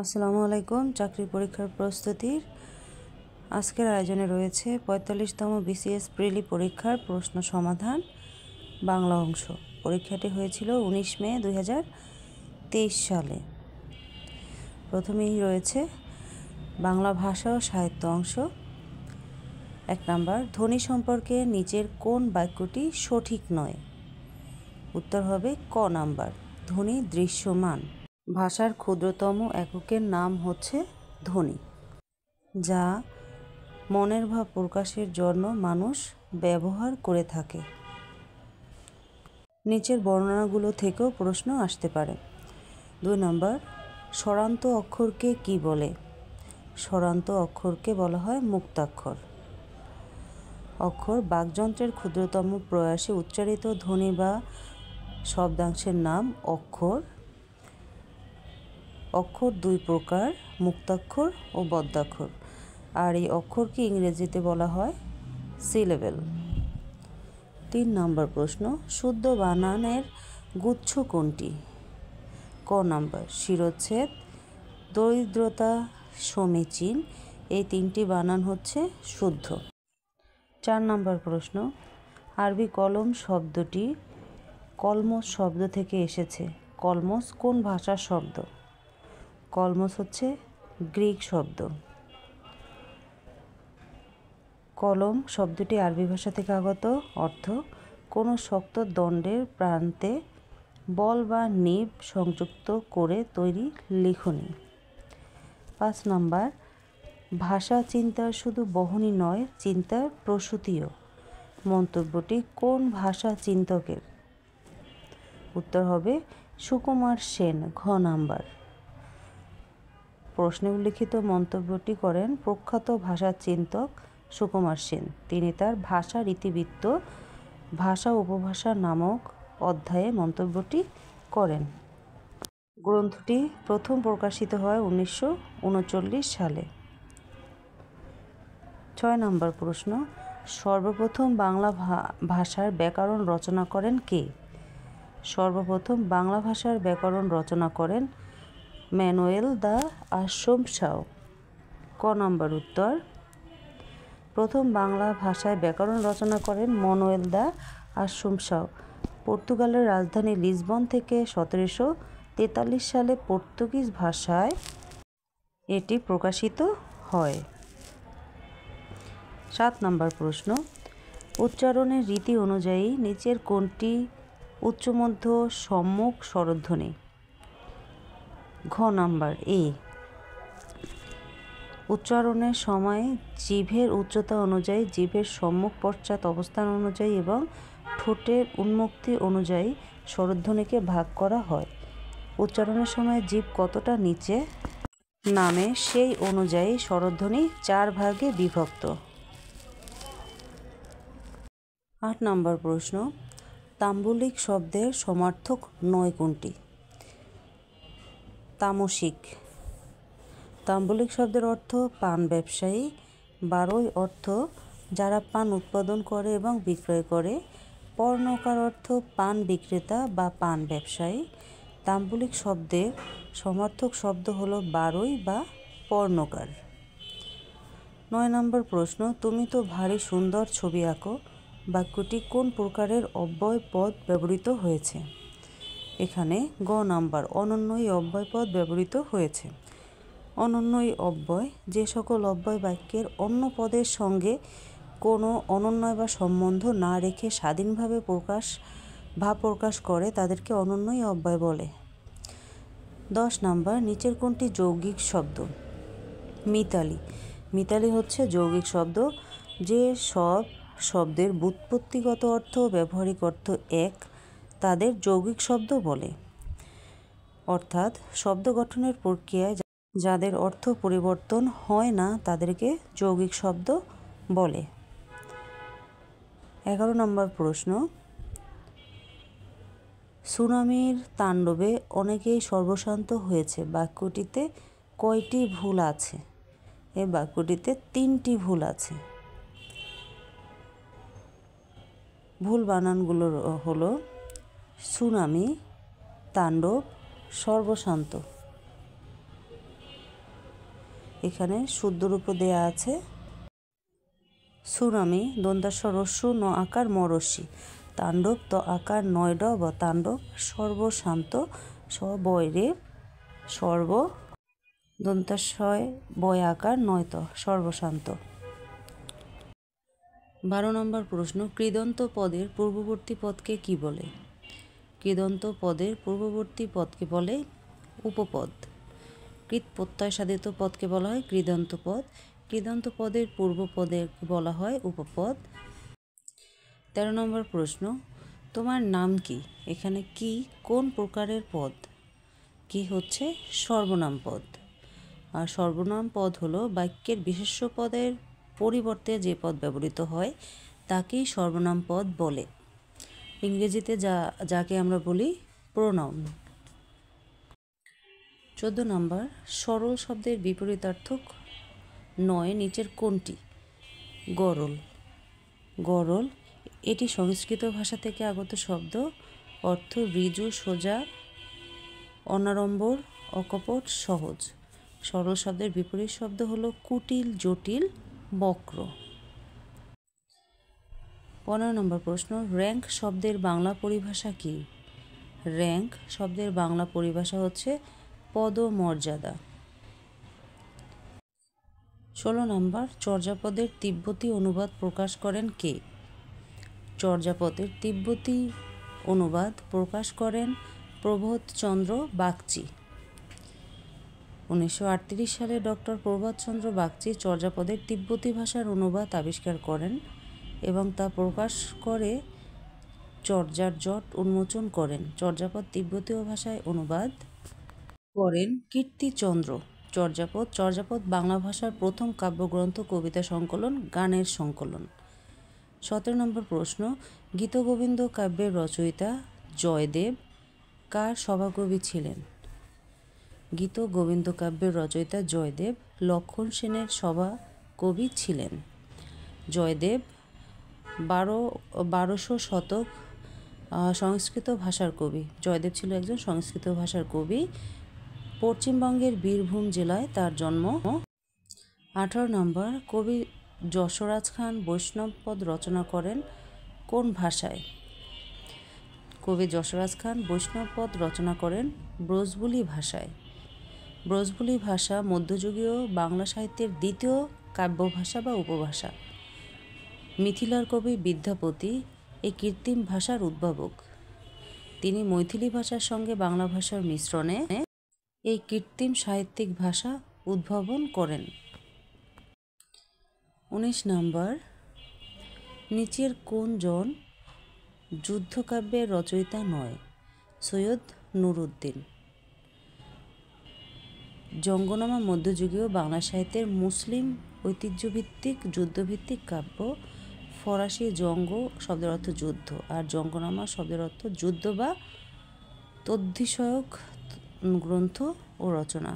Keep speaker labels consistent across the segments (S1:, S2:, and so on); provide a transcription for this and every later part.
S1: আসসালামু আলাইকুম। চাকরি পরীক্ষার প্রস্তুতির আজকের আয়োজনে রয়েছে ৪৫তম বিসিএস প্রিলি পরীক্ষার প্রশ্ন সমাধান বাংলা অংশ। পরীক্ষাটি হয়েছিল ১৯ মে ২০২৩ সালে। প্রথমেই রয়েছে বাংলা ভাষা ও সাহিত্য অংশ। ১ নাম্বার, ধ্বনি সম্পর্কে নিচের কোন বাক্যটি সঠিক নয়? উত্তর হবে ক নাম্বার, ধ্বনি দৃশ্যমান। ভাষার ক্ষুদ্রতম এককের নাম হচ্ছে ধ্বনি, যা মনের ভাব প্রকাশের জন্য মানুষ ব্যবহার করে থাকে। নিচের বর্ণনাগুলো থেকেও প্রশ্ন আসতে পারে। ২ নম্বর, স্বরান্ত অক্ষরকে কি বলে? স্বরান্ত অক্ষরকে বলা হয় মুক্তাক্ষর। অক্ষর বাকযন্ত্রের ক্ষুদ্রতম প্রয়াসে উচ্চারিত ধ্বনি বা শব্দাংশের নাম অক্ষর। অক্ষর ২ প্রকার, মুক্তাক্ষর ও বদ্যাক্ষর, আর এই অক্ষরকে ইংরেজিতে বলা হয় সিলেবেল। ৩ নম্বর প্রশ্ন, শুদ্ধ বানানের গুচ্ছ কোনটি? ক নাম্বার, শিরোচ্ছেদ, দরিদ্রতা, সমীচীন, এই ৩টি বানান হচ্ছে শুদ্ধ। ৪ নম্বর প্রশ্ন, আরবি কলম শব্দটি কলমস শব্দ থেকে এসেছে। কলমস কোন ভাষার শব্দ? কলমস হচ্ছে গ্রিক শব্দ। কলম শব্দটি আরবি ভাষা থেকে আগত। অর্থ, কোনো শক্ত দণ্ডের প্রান্তে বল বা নিব সংযুক্ত করে তৈরি লিখনি। ৫ নাম্বার, ভাষা চিন্তার শুধু বহনই নয়, চিন্তার প্রসূতিও। মন্তব্যটি কোন ভাষা চিন্তকের? উত্তর হবে সুকুমার সেন, ঘ নাম্বার। প্রশ্নে উল্লিখিত মন্তব্যটি করেন প্রখ্যাত ভাষা চিন্তক সুকুমার সেন। তিনি তার ভাষার ইতিবৃত্ত ভাষা উপভাষা নামক অধ্যায়ে মন্তব্যটি করেন। গ্রন্থটি প্রথম প্রকাশিত হয় ১৯৩৯ সালে। ৬ নম্বর প্রশ্ন, সর্বপ্রথম বাংলা ভাষার ব্যাকরণ রচনা করেন কে? সর্বপ্রথম বাংলা ভাষার ব্যাকরণ রচনা করেন ম্যানুয়েল দ্য আসুম্পশাও। ক নম্বর উত্তর, প্রথম বাংলা ভাষায় ব্যাকরণ রচনা করেন ম্যানুয়েল দ্য আসুম্পশাও। পর্তুগালের রাজধানী লিসবন থেকে ১৭৪৩ সালে পর্তুগিজ ভাষায় এটি প্রকাশিত হয়। ৭ নম্বর প্রশ্ন, উচ্চারণের রীতি অনুযায়ী নিচের কোনটি উচ্চমধ্য সম্মুখ স্বরধ্বনি? ঘ নাম্বার, এ। উচ্চারণের সময় জিভের উচ্চতা অনুযায়ী, জিভের সম্মুখ পশ্চাৎ অবস্থান অনুযায়ী এবং ঠোঁটের উন্মুক্তি অনুযায়ী স্বরধ্বনিকে ভাগ করা হয়। উচ্চারণের সময় জিভ কতটা নিচে নামে সেই অনুযায়ী স্বরধ্বনি ৪ ভাগে বিভক্ত। ৮ নম্বর প্রশ্ন, তাম্বুলিক শব্দের সমার্থক নয় কোনটি? তামসিক। তাম্বুলিক শব্দের অর্থ পান ব্যবসায়ী। বারোই অর্থ যারা পান উৎপাদন করে এবং বিক্রয় করে। পর্ণকার অর্থ পান বিক্রেতা বা পান ব্যবসায়ী। তাম্বুলিক শব্দের সমার্থক শব্দ হলো বারোই বা পর্ণকার। ৯ নম্বর প্রশ্ন, তুমি তো ভারী সুন্দর ছবি আঁকো বাক্যটি কোন প্রকারের অব্যয় পদ ব্যবহৃত হয়েছে? এখানে গ নাম্বার, অনন্যই অব্যয় পদ ব্যবহৃত হয়েছে। অনন্যই অব্যয় যে সকল অব্যয় বাক্যের অন্য পদের সঙ্গে কোনো অনন্যয় বা সম্বন্ধ না রেখে স্বাধীনভাবে ভাব প্রকাশ করে তাদেরকে অনন্যই অব্যয় বলে। ১০ নাম্বার, নিচের কোনটি যৌগিক শব্দ? মিতালি। মিতালি হচ্ছে যৌগিক শব্দ। যে সব শব্দের ব্যুৎপত্তিগত অর্থ ও ব্যবহারিক অর্থ এক, তাদের যৌগিক শব্দ বলে। অর্থাৎ শব্দ গঠনের প্রক্রিয়ায় যাদের অর্থ পরিবর্তন হয় না তাদেরকে যৌগিক শব্দ বলে। ১১ নম্বর প্রশ্ন, সুনামির তাণ্ডবে অনেকেই সর্বশান্ত হয়েছে বাক্যটিতে কয়টি ভুল আছে? এই বাক্যটিতে ৩টি ভুল আছে। ভুল বানানগুলো হলো সুনামি, তাণ্ডব, সর্বশান্ত। এখানে শুদ্ধরূপও দেয়া আছে। সুনামি দন্তাস্ব রস্যু ন আকার মরস্যি, তাণ্ডব ত আকার নয় ড বা তাণ্ডব, সর্বশান্ত সবয়রে সর্ব দন্তাশয় বয় আকার নয় ত সর্বশান্ত। 12 নম্বর প্রশ্ন, কৃদন্ত পদের পূর্ববর্তী পদকে কি বলে? কৃদন্ত পদের পূর্ববর্তী পদকে বলে উপপদ। কৃত প্রত্যয় সাধিত পদকে বলা হয় কৃদন্ত পদ। কৃদন্ত পদের পূর্ব পদে বলা হয় উপপদ। 13 নম্বর প্রশ্ন, তোমার নাম কি? এখানে কি কোন প্রকারের পদ? কি হচ্ছে সর্বনাম পদ। আর সর্বনাম পদ হলো বাক্যের বিশেষ্য পদের পরিবর্তে যে পদ ব্যবহৃত হয় তাকেই সর্বনাম পদ বলে। ইংরেজিতে যাকে আমরা বলি প্রোনাউন। 14 নম্বর, সরল শব্দের বিপরীতার্থক নয় নিচের কোনটি? গরল। গরল এটি সংস্কৃত ভাষা থেকে আগত শব্দ, অর্থ ঋজু, সোজা, অনাড়ম্বর, অকপট, সহজ। সরল শব্দের বিপরীত শব্দ হলো কুটিল, জটিল, বক্র। 15 নম্বর প্রশ্ন, র্যাঙ্ক শব্দের বাংলা পরিভাষা কি? র্যাঙ্ক শব্দের বাংলা পরিভাষা হচ্ছে পদমর্যাদা। 16 নম্বর, চর্যাপদের তিব্বতী অনুবাদ প্রকাশ করেন কে? চর্যাপদের তিব্বতী অনুবাদ প্রকাশ করেন প্রবোধচন্দ্র বাগচি। 1938 সালে ডক্টর প্রবোধচন্দ্র বাগচি চর্যাপদের তিব্বতী ভাষার অনুবাদ আবিষ্কার করেন এবং তা প্রকাশ করে চর্যার জট উন্মোচন করেন। চর্যাপদ তিব্বতীয় ভাষায় অনুবাদ করেন কীর্তিচন্দ্র। চর্যাপদ বাংলা ভাষার প্রথম কাব্যগ্রন্থ, কবিতা সংকলন, গানের সংকলন। 17 নম্বর প্রশ্ন, গীতগোবিন্দ কাব্যের রচয়িতা জয়দেব কার সভাকবি ছিলেন? গীতগোবিন্দ কাব্যের রচয়িতা জয়দেব লক্ষণ সেনের সভাকবি ছিলেন। জয়দেব 1200 শতক সংস্কৃত ভাষার কবি। জয়দেব ছিল একজন সংস্কৃত ভাষার কবি। পশ্চিমবঙ্গের বীরভূম জেলায় তার জন্ম। 18 নম্বর, কবি যশোরাজ খান বৈষ্ণব পদ রচনা করেন কোন ভাষায়? কবি যশোরাজ খান বৈষ্ণব পদ রচনা করেন ব্রজবুলি ভাষায়। ব্রজবুলি ভাষা মধ্যযুগীয় বাংলা সাহিত্যের দ্বিতীয় কাব্য ভাষা বা উপভাষা। মিথিলার কবি বিদ্যাপতি এই কৃত্রিম ভাষার উদ্ভাবক। তিনি মৈথিলি ভাষার সঙ্গে বাংলা ভাষার মিশ্রণে এই কৃত্রিম সাহিত্যিক ভাষা উদ্ভাবন করেন। 19 নম্বর, নিচের কোন জন যুদ্ধকাব্যের রচয়িতা নয়? সৈয়দ নুরউদ্দিন। জঙ্গনামা মধ্যযুগীয় বাংলা সাহিত্যের মুসলিম ঐতিহ্যভিত্তিক যুদ্ধভিত্তিক কাব্য। ফরাসি জঙ্গ শব্দের অর্থ যুদ্ধ, আর জঙ্গনামা শব্দের অর্থ যুদ্ধ বা তদ্বিষয়ক গ্রন্থ ও রচনা।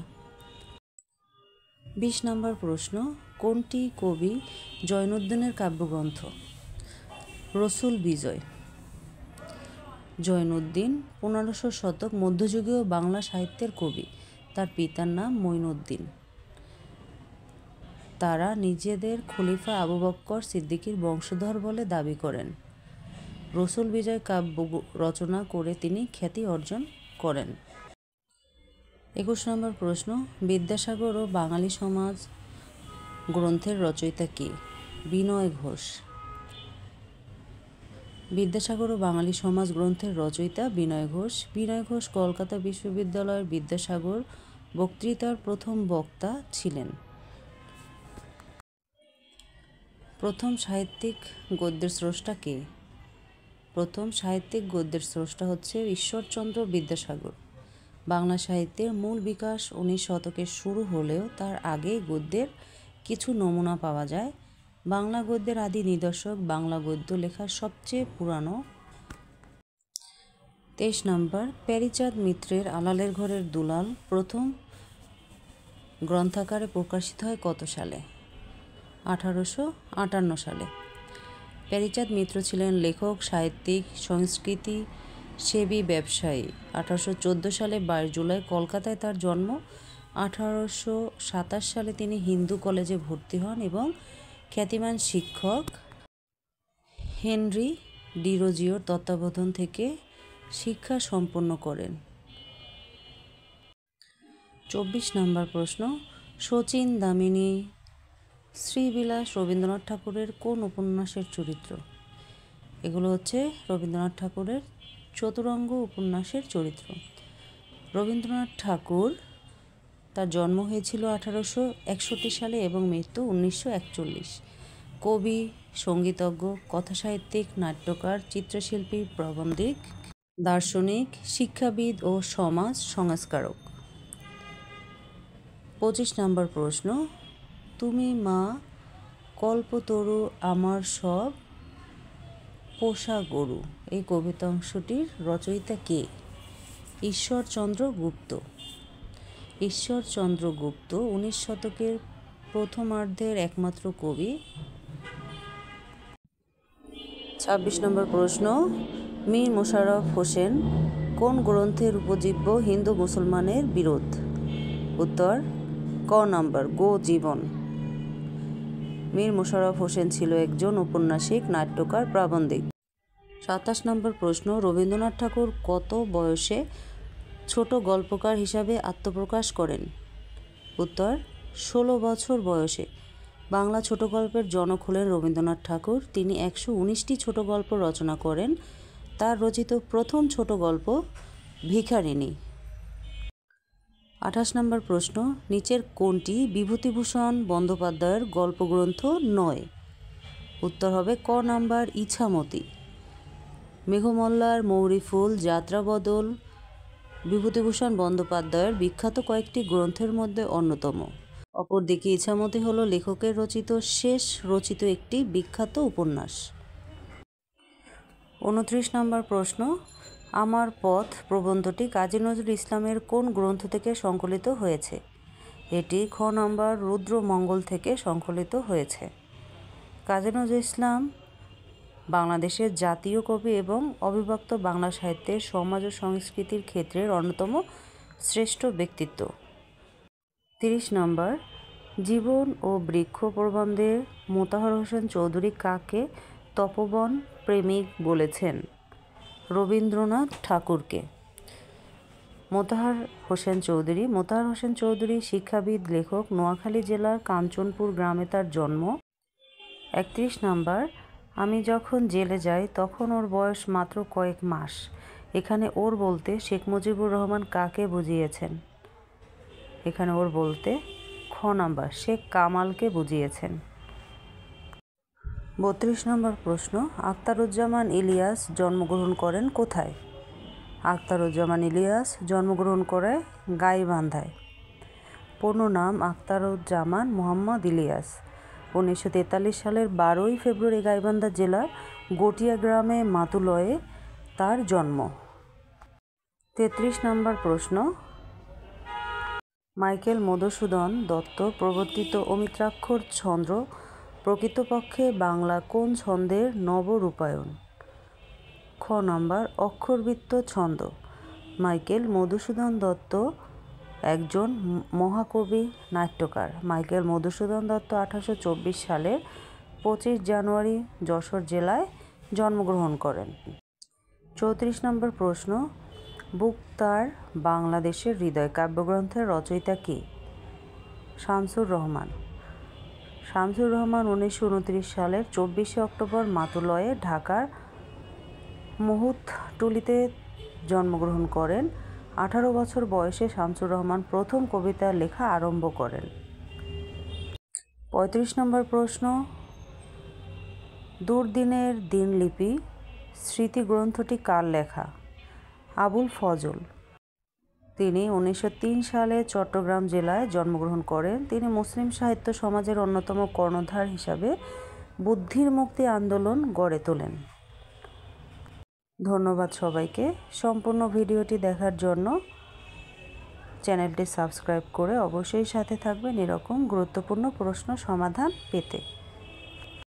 S1: 20 নম্বর প্রশ্ন, কোনটি কবি জয়নুদ্দিনের কাব্যগ্রন্থ? রসুল বিজয়। জয়নুদ্দিন 1500 শতক মধ্যযুগীয় বাংলা সাহিত্যের কবি। তার পিতার নাম মঈনুদ্দিন। তারা নিজেদের খলিফা আবু বকর সিদ্দিকীর বংশধর বলে দাবি করেন। রসুল বিজয় কাব্য রচনা করে তিনি খ্যাতি অর্জন করেন। 21 নম্বর প্রশ্ন, বিদ্যাসাগর ও বাঙালি সমাজ গ্রন্থের রচয়িতা কে? বিনয় ঘোষ। বিদ্যাসাগর ও বাঙালি সমাজ গ্রন্থের রচয়িতা বিনয় ঘোষ। বিনয় ঘোষ কলকাতা বিশ্ববিদ্যালয়ের বিদ্যাসাগর বক্তৃতার প্রথম বক্তা ছিলেন। প্রথম সাহিত্যিক গদ্যের স্রষ্টা কে? প্রথম সাহিত্যিক গদ্যের স্রষ্টা হচ্ছে ঈশ্বরচন্দ্র বিদ্যাসাগর। বাংলা সাহিত্যের মূল বিকাশ 19 শতকে শুরু হলেও তার আগেই গদ্যের কিছু নমুনা পাওয়া যায়। বাংলা গদ্যের আদি নিদর্শক বাংলা গদ্য লেখার সবচেয়ে পুরানো। 23 নম্বর, প্যারীচাঁদ মিত্রের আলালের ঘরের দুলাল প্রথম গ্রন্থাকারে প্রকাশিত হয় কত সালে? 1858 সালে। প্যারীচাঁদ মিত্র ছিলেন লেখক, সাহিত্যিক, সংস্কৃতি সেবী, ব্যবসায়ী। 1814 সালে 22 জুলাই কলকাতায় তার জন্ম। 1827 সালে তিনি হিন্দু কলেজে ভর্তি হন এবং খ্যাতিমান শিক্ষক হেনরি ডিরোজিওর তত্ত্বাবধান থেকে শিক্ষা সম্পন্ন করেন। 24 নম্বর প্রশ্ন, শচীন দামিনী শ্রীবিলাস রবীন্দ্রনাথ ঠাকুরের কোন উপন্যাসের চরিত্র? এগুলো হচ্ছে রবীন্দ্রনাথ ঠাকুরের চতুরঙ্গ উপন্যাসের চরিত্র। রবীন্দ্রনাথ ঠাকুর তার জন্ম হয়েছিল 1861 সালে এবং মৃত্যু 1941। কবি, সঙ্গীতজ্ঞ, কথাসাহিত্যিক, নাট্যকার, চিত্রশিল্পী, প্রবন্ধিক, দার্শনিক, শিক্ষাবিদ ও সমাজ সংস্কারক। 25 নম্বর প্রশ্ন, তুমি মা কল্পতরু আমার সব পোষা গরু, এই কবিতাংশটির রচয়িতা কে? ঈশ্বরচন্দ্র গুপ্ত। ঈশ্বরচন্দ্র গুপ্ত 19 শতকের প্রথমার্ধের একমাত্র কবি। 26 নম্বর প্রশ্ন, মীর মোশাররফ হোসেন কোন গ্রন্থের উপজীব্য হিন্দু মুসলমানের বিরোধ? উত্তর ক নাম্বার, গো জীবন। মীর মোশাররফ হোসেন ছিল একজন ঔপন্যাসিক, নাট্যকার, প্রাবন্ধিক। 27 নম্বর প্রশ্ন, রবীন্দ্রনাথ ঠাকুর কত বয়সে ছোট গল্পকার হিসাবে আত্মপ্রকাশ করেন? উত্তর 16 বছর বয়সে। বাংলা ছোট গল্পের জনক হলেন রবীন্দ্রনাথ ঠাকুর। তিনি 119টি ছোট গল্প রচনা করেন। তার রচিত প্রথম ছোট গল্প ভিখারিণী। 28 নম্বর প্রশ্ন, নিচের কোনটি বিভূতিভূষণ বন্দ্যোপাধ্যায়ের গল্পগ্রন্থ নয়? উত্তর হবে ক নাম্বার, ইছামতি। মেঘমল্লার মৌরিফুল, যাত্রাবদল বিভূতিভূষণ বন্দ্যোপাধ্যায়ের বিখ্যাত কয়েকটি গ্রন্থের মধ্যে অন্যতম। অপরদিকে ইছামতি হল লেখকের রচিত শেষ রচিত একটি বিখ্যাত উপন্যাস। 29 নম্বর প্রশ্ন, আমার পথ প্রবন্ধটি কাজী নজরুল ইসলামের কোন গ্রন্থ থেকে সংকলিত হয়েছে? এটি খ নাম্বার, রুদ্রমঙ্গল থেকে সংকলিত হয়েছে। কাজী নজরুল ইসলাম বাংলাদেশের জাতীয় কবি এবং অবিভক্ত বাংলা সাহিত্যের সমাজ ও সংস্কৃতির ক্ষেত্রের অন্যতম শ্রেষ্ঠ ব্যক্তিত্ব। 30 নম্বর, জীবন ও বৃক্ষ প্রবন্ধে মোতাহার হোসেন চৌধুরী কাকে তপোবন প্রেমিক বলেছেন? রবীন্দ্রনাথ ঠাকুরকে। মোতাহার হোসেন চৌধুরী শিক্ষাবিদ, লেখক। নোয়াখালী জেলার কাঞ্চনপুর গ্রামে তার জন্ম। 31 নম্বর, আমি যখন জেলে যাই তখন ওর বয়স মাত্র কয়েক মাস। এখানে ওর বলতে শেখ মুজিবুর রহমান কাকে বুঝিয়েছেন? এখানে ওর বলতে খ নাম্বার, শেখ কামালকে বুঝিয়েছেন। 32 নম্বর প্রশ্ন, আখতারুজ্জামান ইলিয়াস জন্মগ্রহণ করেন কোথায়? আখতারুজ্জামান ইলিয়াস জন্মগ্রহণ করে গাইবান্ধায়। পূর্ণ নাম আখতারুজ্জামান মোহাম্মদ ইলিয়াস। 1943 সালের 12 ফেব্রুয়ারি গাইবান্ধা জেলার গটিয়া গ্রামে মাতুলয়ে তার জন্ম। 33 নম্বর প্রশ্ন, মাইকেল মধুসূদন দত্ত প্রবর্তিত অমিত্রাক্ষর ছন্দ প্রকৃতপক্ষে বাংলা কোন ছন্দের নবরূপায়ণ? খ নাম্বার, অক্ষরবৃত্ত ছন্দ। মাইকেল মধুসূদন দত্ত একজন মহাকবি, নাট্যকার। মাইকেল মধুসূদন দত্ত 1824 সালের 25 জানুয়ারি যশোর জেলায় জন্মগ্রহণ করেন। 34 নম্বর প্রশ্ন, বুক তার বাংলাদেশের হৃদয় কাব্যগ্রন্থের রচয়িতা কে? শামসুর রহমান। শামসুর রহমান 1929 সালের 24 অক্টোবর মাতুলয়ে ঢাকার মুহুতটুলিতে জন্মগ্রহণ করেন। 18 বছর বয়সে শামসুর রহমান প্রথম কবিতা লেখা আরম্ভ করেন। 35 নম্বর প্রশ্ন, দুর্দিনের দিনলিপি স্মৃতিগ্রন্থটি কার লেখা? আবুল ফজল। তিনি 1903 সালে চট্টগ্রাম জেলায় জন্মগ্রহণ করেন। তিনি মুসলিম সাহিত্য সমাজের অন্যতম কর্ণধার হিসাবে বুদ্ধির মুক্তি আন্দোলন গড়ে তোলেন। ধন্যবাদ সবাইকে। সম্পূর্ণ ভিডিওটি দেখার জন্য চ্যানেলটি সাবস্ক্রাইব করে অবশ্যই সাথে থাকবেন এরকম গুরুত্বপূর্ণ প্রশ্ন সমাধান পেতে।